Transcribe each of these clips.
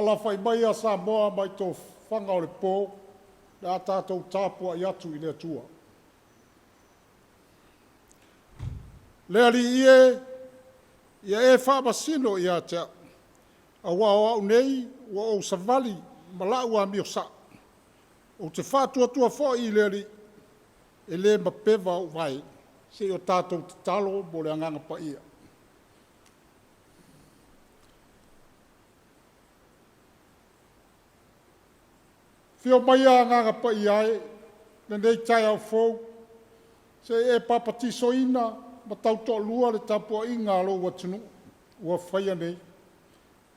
Ala fai mai a Samoa mai tō whanga o le pō, nā tātou tāpua i atu i lea tua. Lea li ia e whamasino i a tea, a wā au nei, wa o savali, malau a mio sa. O te whātua tua fo i lea li, e le mapewa o vai, se o tātou te talo mo le anganga pa ia. Whio mai a nganga pa i ai, nei Taeao fōu, se e papatiso ina, ma tau tō lua le Tapuaiga alo ua tunu, ua whaia nei.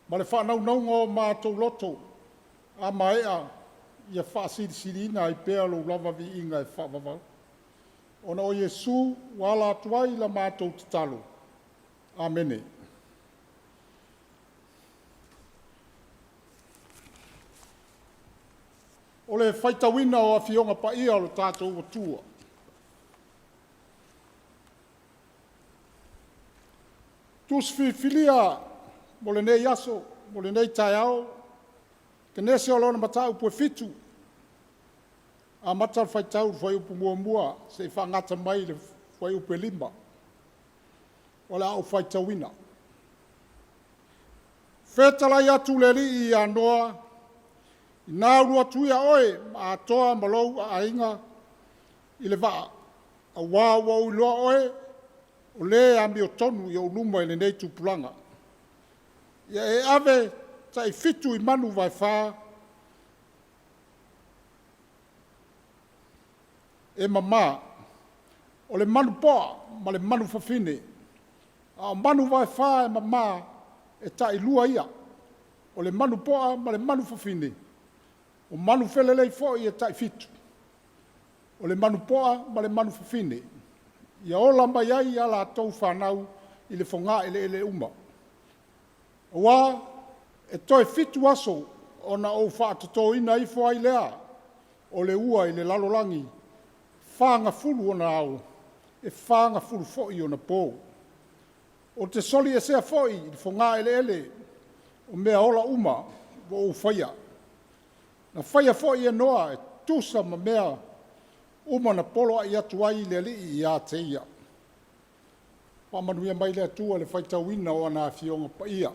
Ma le whanau nau ngō mātou loto, a maea, ia whaasiri ina i pēa lo lava vi inga e whawawau. Ona o Yesu, wala atuai la mātou te talo. Amene. O le whaitawina o a whionga pa ia o tātou o tua. Tus whiwhilia mo le nei aso, mo le nei Taeao, ke nese o lona matau pue fitu. A matal whaitau whai upu mua se whangata mai le whai upu lima. O le au whaitawina. Whetalai atu le li i anoa, I nā rua tuia oe, ma atoa malou a ainga I le waa. A wā wau loa oe, o le a mi o tonu I o luma I le nei tupulanga. Ia e ave, ta I fitu I manu vai whā, e mamā, o le manu poa, ma le manu whawhine. A manu vai whā e mamā, e ta I lua ia. O le manu poa, ma le manu whawhine. O manu whelelei fōi e tai fitu. O le manu poa, ma le manu whawhine. Ia ola mai ai ala tau whanau I le whonga ele uma. O wā, e toi fitu aso o na o whaatoto ina I fōai lea. O le ua I le lalolangi. Whanga fulu o na au. E whanga fulu fōi o na pō. O te soli e sea fōi I le whonga ele. O mea ola uma, o whaia. Na whaia fōi e noa e tusa ma mea uma na polo I atu ai le li I a te ia. Pamanuia mai le atua le whaitawina o ana whionga pa ia.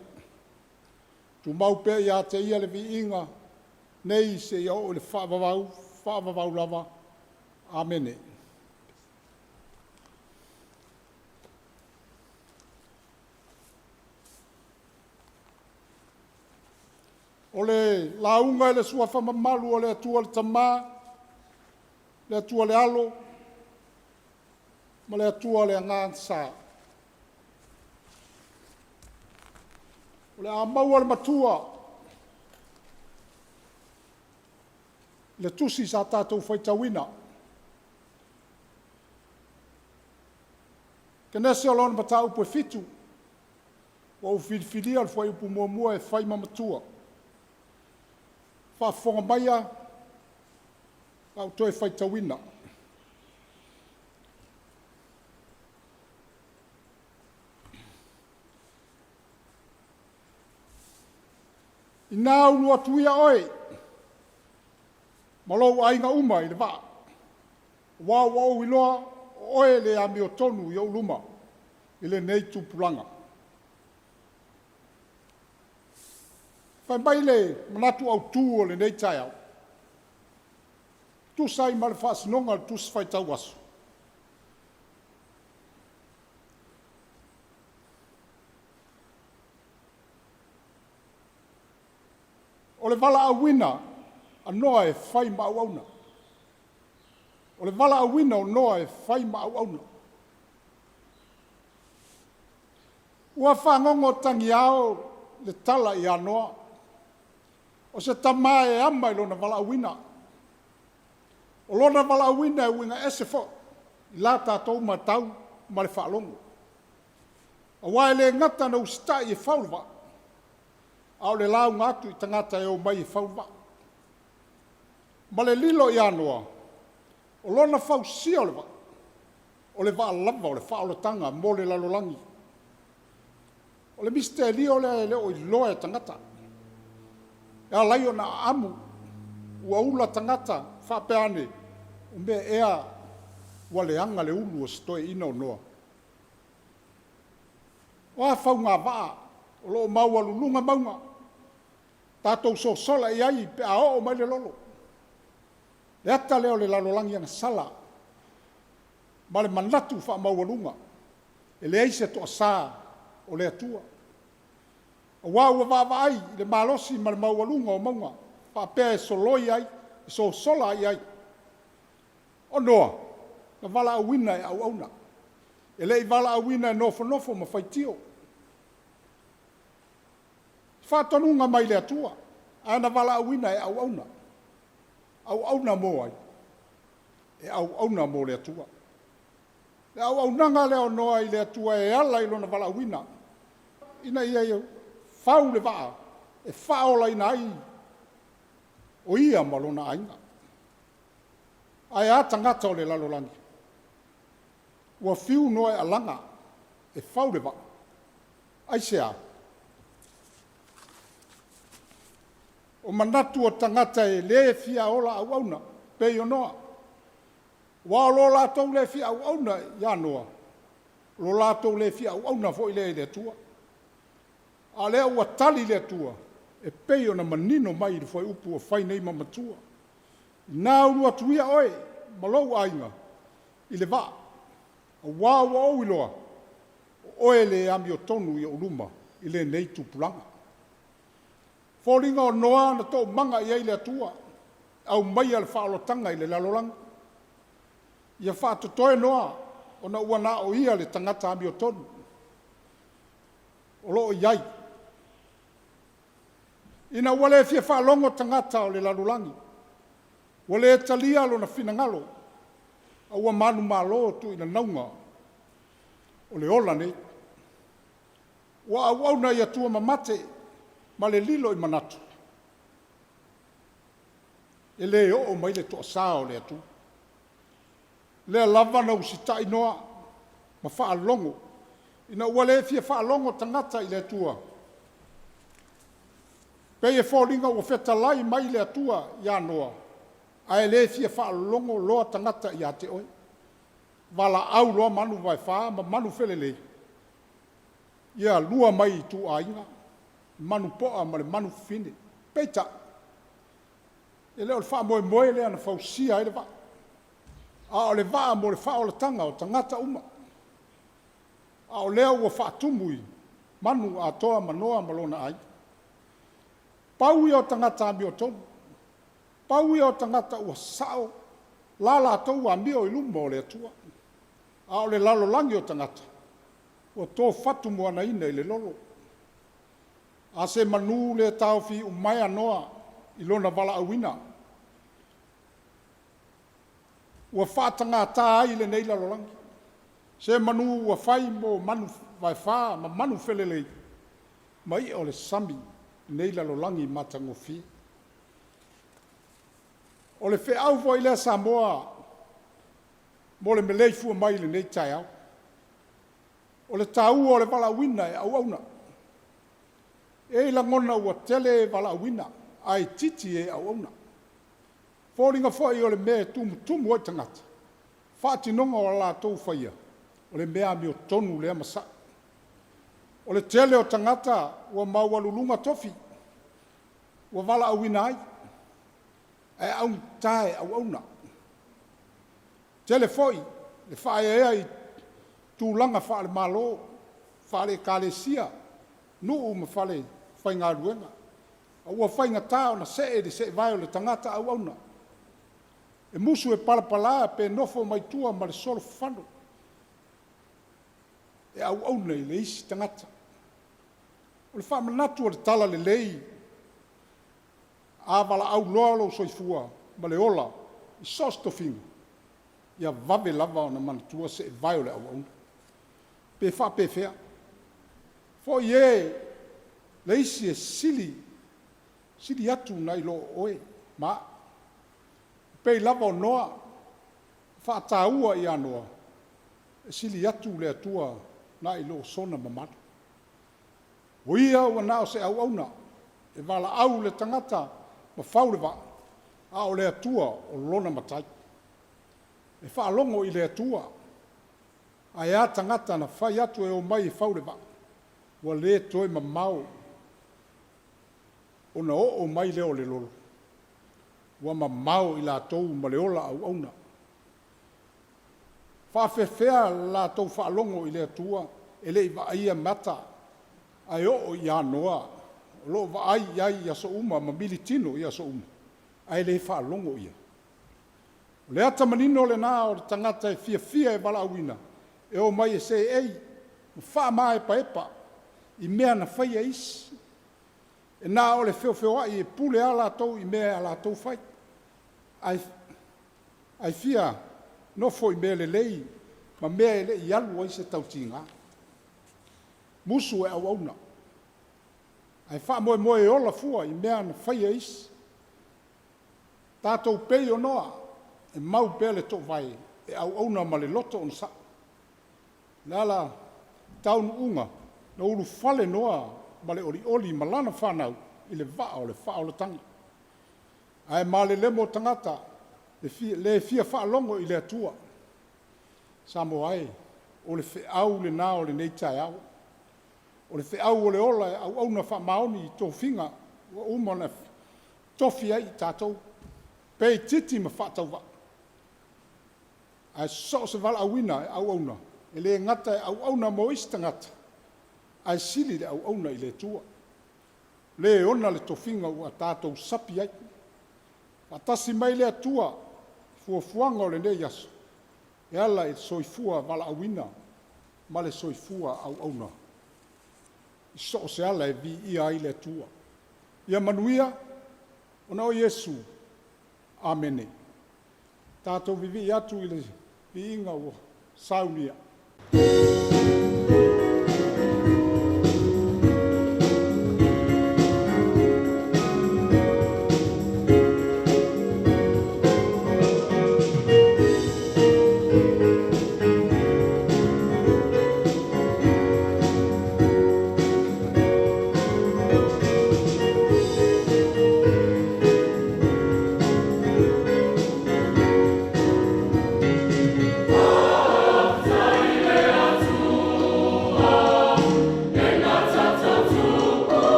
Tu mau pe I a te ia le vi inga, nei se ia o le whaavavau lava. Amene. O le launga e le sua whamamalu o le atua le tamā, le atua le alo, ma le atua le angānsā. O le amaua le matua, le tusi sa tātou whaitawina. Ke nese o lona matau pue fitu, o whiwhiria le whai upu mua e whai mamatua. Whafonga maia, au toi whaitawina. I nā unu atuia oe, malou ainga uma I le waa. Wau iloa, oe le ami o tonu I au luma, I le nei tupulanga. Whai mai le manatu au tū o le nei Taeao. Tu sai ma le whaasinonga le tus whai tau aso. O le wala a wina, a noa e whai ma au auna. O le wala a wina o noa e whai ma au auna. Ua whangongo tangi ao, le tala I anoa. O se tama e ama I lona walaauina. O lona walaauina e winga ese fo. I la tātou matau ma le whaalongo. A wae le ngata na usita I e whaulwa. Ao le lau ngatu I tangata e o mai e whaulwa. Ma le lilo I anoa. O lona whausia o le wa. O le waalava o le whaaolotanga mo le lalolangi. O le misteri o le o I loa e tangata. E a lai o na amu. Ua ula tangata whapeane. O mea ea ua le anga le ulu o stoe ina o noa. O a whau ngā waa. O loo maua lulunga maunga. Tātou so sola I ai pe a o mai le lolo. Le ata leo le lalolangi anga sala. Ma le manatu wha maua lunga. E le eise to asā o le atua. A wāua wāwa ai le malosi ma le maua lunga o maunga. Wha pēa e soloi ai, e so sola ai ai. O noa, na wala awina e au auna. E le I wala awina e nofo nofo ma whaitio. Whātonunga mai le atua. A na wala awina e au auna. Au auna mo ai. E au auna mo le atua. Le au aunanga leo noa I le atua e ala I lona wala awina. Ina ia iau. Whau le waa. E whaola ina ai. O ia malona ainga. Ai a tangata o le lalolangi. Ua fiu noa e alanga. E whau le waa. Ai sea. O manatu o tangata e le fia ola au auna. Pei o noa. Wa lo lātou le fia au auna ia noa. Lo lātou le fia au auna fo I le tua. A lea ua tali le tua. E pei o na manino mai I foi upu o whai nei mamatua. Nā unu atuia oe. Malou ainga. I le waa. A wāua o iloa. Oe le ami o tonu I o luma. I le nei tupulanga. Fōringa o noa na tō manga I ai le atua. Au mai al whaalotanga I le lalolanga. Ia whaatotoe noa. O na ua na o ia le tangata ami o tonu. O loo iai. Ina wale fia whaalongo tangata o le lalulangi. Wale e talia lo na finangalo. A ua manu malo tu ina naunga. O le ola nei. Wa au na ia tua mamate. Ma le lilo I manatu. E le o mai le toa saa o le atu. Le lava na usita inoa. Ma whaalongo. Ina wale fia whaalongo tangata I le atua. Pei e whōringa o whetalai mai le atua ia noa. Ai le fia whaalongo loa tangata I a te oi. Wala au loa manu vai wha, ma manu whelelei. Ia lua mai I tu ainga. Manu poa ma le manu fine. Peita. E leo le wha moe moe lea na whausia I le wa. A o le waa mo le wha o le tanga o tangata uma. A o leo ua whaatumui, manu a toa manoa malona ai. Pau I o tangata ami o tonu. Pau I o tangata ua sao. Lala tau a mio I lumba o le atua. A o le lalolangi o tangata. Ua tō whatu mua na ina I le lolo. A se manu le tau fi umai anoa I lona wala awina. Ua whaatanga tā ai le nei lalolangi. Se manu ua whai mo manu vai wha, ma manu whelelei. Mai o le sami, nei lalolangi matangofi. O le whe au voi le Samoa, mo le melei fua mai le nei Taeao. O le tau o le wala wina e au auna. E la ngona ua tele wala wina, ai titi e au auna. Fōringa fwai o le mea tumu o tangata. Whaatinonga o la tau whaia. O le mea mi o tonu lea masa. O le tele o tangata ua maua lulunga tofi. Ua wala awina ai. E au tae au auna. Tele foi, le whae ea I tūlanga whaale malo, whaale kālesia, nuu ma whaale whainga ruenga. A ua whainga tāo na se vai o le tangata au auna. E musu e palapala pe nofo mai tua ma le solo whano. E au auna I le isi tangata. O le whaamanatu o le tala le lei. A wala au loa lo soifua, ma le ola, I sos tofinga. Ia vave lava o na manatua se e vai o le au au. Pe wha pe fea. Fo ie, le isi e sili atu na ilo oe, ma. Pe lava o noa, wha taua I anoa. E sili atu le atua na ilo sona mamata. O ia ua nao se au auna, e wala au le tangata, ma whau le wa, a o le atua o lona matai. E whaalongo I le atua, a ea tangata na whai atu e o mai e whau le wa, ua le toi ma mau, o na o mai leo le lolo, ua ma mau I la tou ma le ola au auna. Whaafewhea la tou whaalongo I le atua, e le I wa aia mata, ai o ia noa lo va ai ia so uma ma militino ia so uma ai le fa longo ia le ata manino le na o tangata e fia e bala awina e o mai se ei fa mai pa I mea na fai is e na o le feo ai e pule ala to I mea ala to fai ai fia no foi me le lei ma mea le ialu ai se tautinga musu e au ai wha moe ola fua I mea na whaia is. Tātou pei o noa, e mau pele tō vai, e au ma le loto on sa. Lala, taunu unga, na uru fale noa, ma le oli ma lana whanau, I le vaa o le tanga. Ai ma le lemo tangata, le fia wha longo I le atua. Samoa ai, o le whiau le nā o le nei Taeao. O le whiau o le ola au na wha maoni I tō whinga, ua umana tofi ai I tātou. Pei titi ma whatau wa. Ai so se wala awina e au na. E le ngata e au na mo ista ngata. Ai sili le au na I le tua. Le ona le tō whinga ua tātou sapi ai. Watasi mai le atua, fuafuanga o le nei aso. E ala e soifua wala awina, ma le soifua au na. I so se ala e vi ia I le tua. Ia manuia, ona o Yesu. Amene. Tātou vivi atu I le vi inga o saunia. Oh,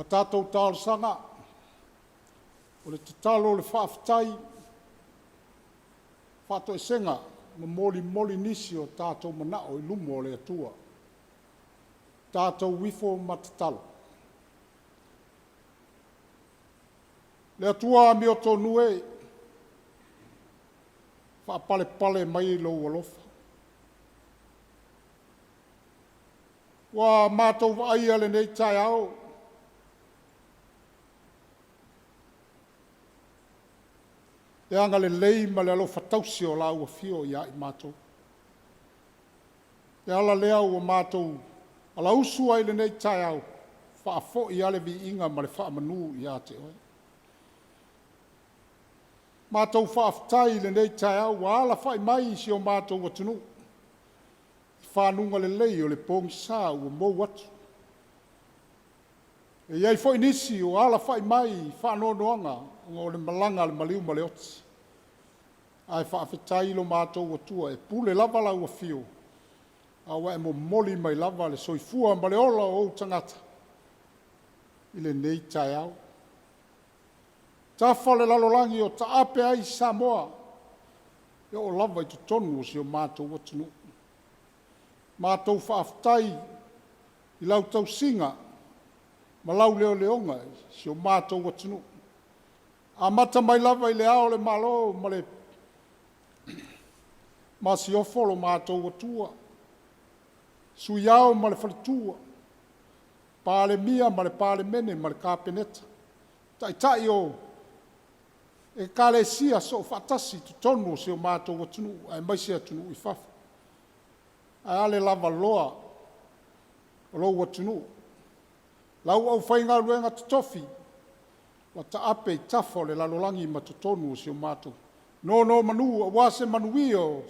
tātou tālasanga, o le tatalo le whaafetai, whāto e senga, ma moli nisi o tātou manao I lumo o le atua. Tātou wifo matatalo. Le atua mi o tonu e, whaapale mai lo alofa. Wa mātou waia le nei Taeao. E anga le lei ma le alofa tausi o la ua fio ia I mātou. E ala lea ua mātou ala usu ai le nei Taeao. Whaafo I ale vi inga ma le whaamanu ia te oe. Mātou whaaftai le nei Taeao wa ala whai mai si o mātou watunu. Whanunga le lei o le pongi sā ua mou atu. E iai fo inisi o ala whai mai whanonoanga o le malanga le maliu ma le oti. Ai whaafetai lo mātou atua e pule lava la ua fio. Awa e mo moli mai lava le soifua ma le ola o tangata. I le nei Taeao. Tafa le lalolangi o taape ai Samoa. E o lava I tutonu o si o mātou atunu. Mātou whaafetai I lau tau singa. Ma lau leo leonga si o mātou atunu. A mata mai lava I le ao le malo ma le ma si ofolo mātou atua. Sui ao ma le whalitua. Pāle mia ma le pāle mene ma le kāpeneta. Tai o e kale sia so whatasi tutonu si o mātou atunu. Ai maisi atunu I whafu. Ai ale lava loa o lou atunu. Lau au whainga ruenga tutofi. Wa taape I tafo le lalolangi ma tutonu si o mātou. No manu a wase manui o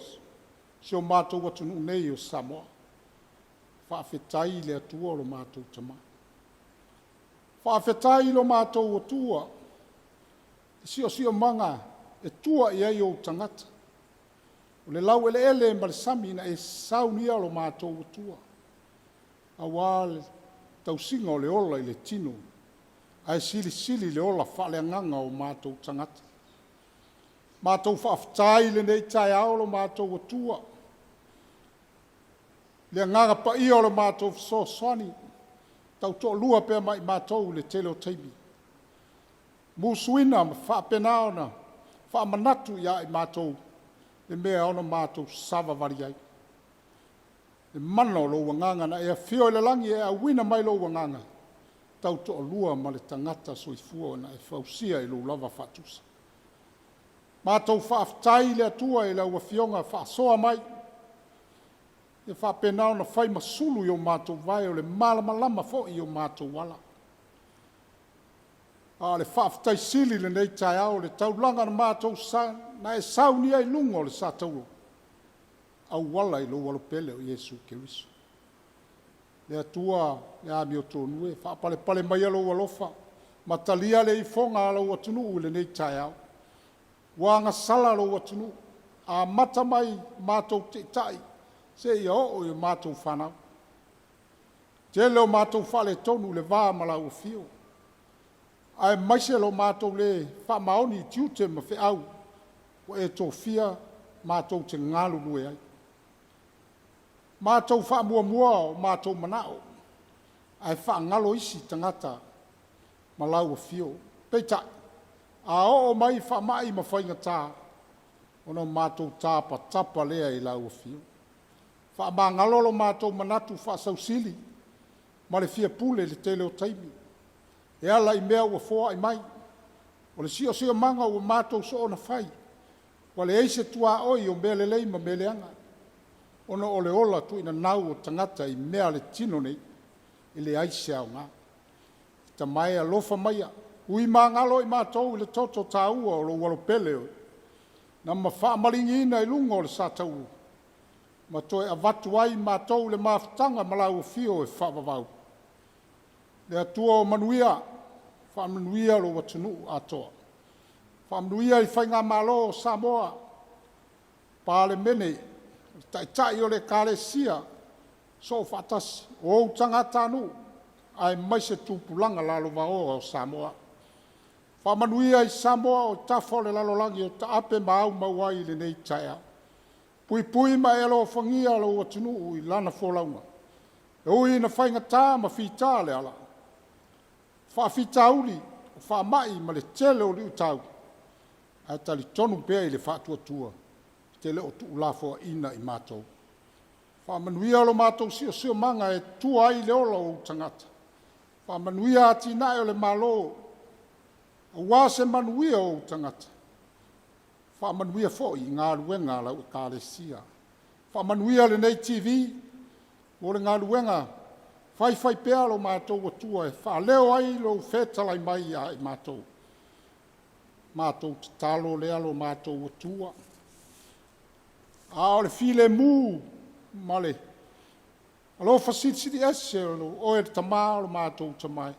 si o mātou atunu nei o Samoa. Whaafetai le atua o lo mātou tama. Whaafetai lo mātou atua. Si o manga e tua I ai o tangata. O le lau ele ma le sami na e saunia lo mātou atua. A wale tausinga o le ola I le tino. Ai sili le ola whaaleanganga o mātou tangata. Mātou whaafetai le nei Taeao lo mātou atua. Le nganga pa ia o le mātou soani. Tau to lua pēr mai mātou le tele o teimi. Musuina ma whaapenao na whaamanatu ia I mātou. Le mea ona mātou sava variai. Le mana o lo wanganga na e fio le langi e a wina mai lo wanganga. Tau to lua ma le tangata soifua na e fausia I lo lava whatusa. Mātou whaafetai le atua e lau wafionga whaasoa mai. E whaapenao na whai masulu I o mātou vai o le malamalama fo I o mātou wala. A le whaafetai sili le nei Taeao le taulanga na mātou sa na e sauni ai lungo le sa taulo. Au wala I lo walopele o Yesu Keriso. Le atua le ami o tonu e whaapale mai alo walofa. Matalia le ifonga alo watunu le nei Taeao. Wanga sala lo watunu. A mata mai mātou te tai. Se ia o mātou whanau. Te leo mātou whale tonu le vā malau fio. Ai maise lo mātou le whamaoni tiute ma whiau. O e tō fia mātou te ngālu nue ai. Mātou whamua o mātou manao. Ai whaangalo isi tangata malau fio. Peitai. A o mai whamai ma whainga tā. Ono mātou tāpa tapa lea I lau fio. Whaamangalo mātou manatu whaasausili. Ma le fia pule le tele o taimi. E ala I mea ua foa I mai. O le sio manga ua mātou so ona whai. Wa le eise tua oi o mea le lei ma mea leanga. Ono o le ola tu ina nau o tangata I mea le tino nei. I le aise au ngā. Ta mai a lofa maia. Ui mangalo I mātou I le toto tāua o lo walopele o. Na ma whaamaringi ina I lungo o le sātau. Ma toe avatu ai mātou le māwhtanga malau fio e whaavavau. Le atua o manuia, whaamanuia lo watunu atoa. Whaamanuia I whainga malo o Samoa. Pāle mene, tai o le kāle sia, so whatasi, o tangata anu. ai mai se tupulanga lalo vao o Samoa. Whamanuia i Samoa o tafo le lalolangi o ta ape mau mauai le nei Taeao. Pui pui ma elo o whangia lo o tunu i lana wholaunga. E ui na whainga tā ma whita le ala. Whawhita uli, whamai ma le tele o liu tau. Ai tali tonu pēa i le whātua tua. Tele o tu ulafo ina i mātou. Whamanuia lo mātou sio manga e tua ai le ola o tangata. Whamanuia ati nai o le malo. Wa se manuia o tangata. Whamanuia fo i ngā ruenga lau e kālesia. Whamanuia le nei TV. O le ngā ruenga. Whai pēa lo mātou o tua e whaleo ai lo whetalai mai a i mātou. Mātou te talo lea lo mātou o tua. A o le file mū male. Alo fasiti ese lo o e tamā lo mātou tamai.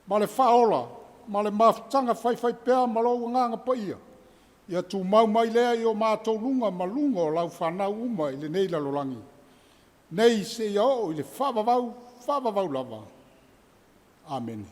Male whaola, male mafutanga whai pēa malo nganga pa ia. Ia tu mau mai lea i o mātou lunga malunga o lau whanau uma i le nei lalolangi. Nei se ia o i le whavavau lava. Amen.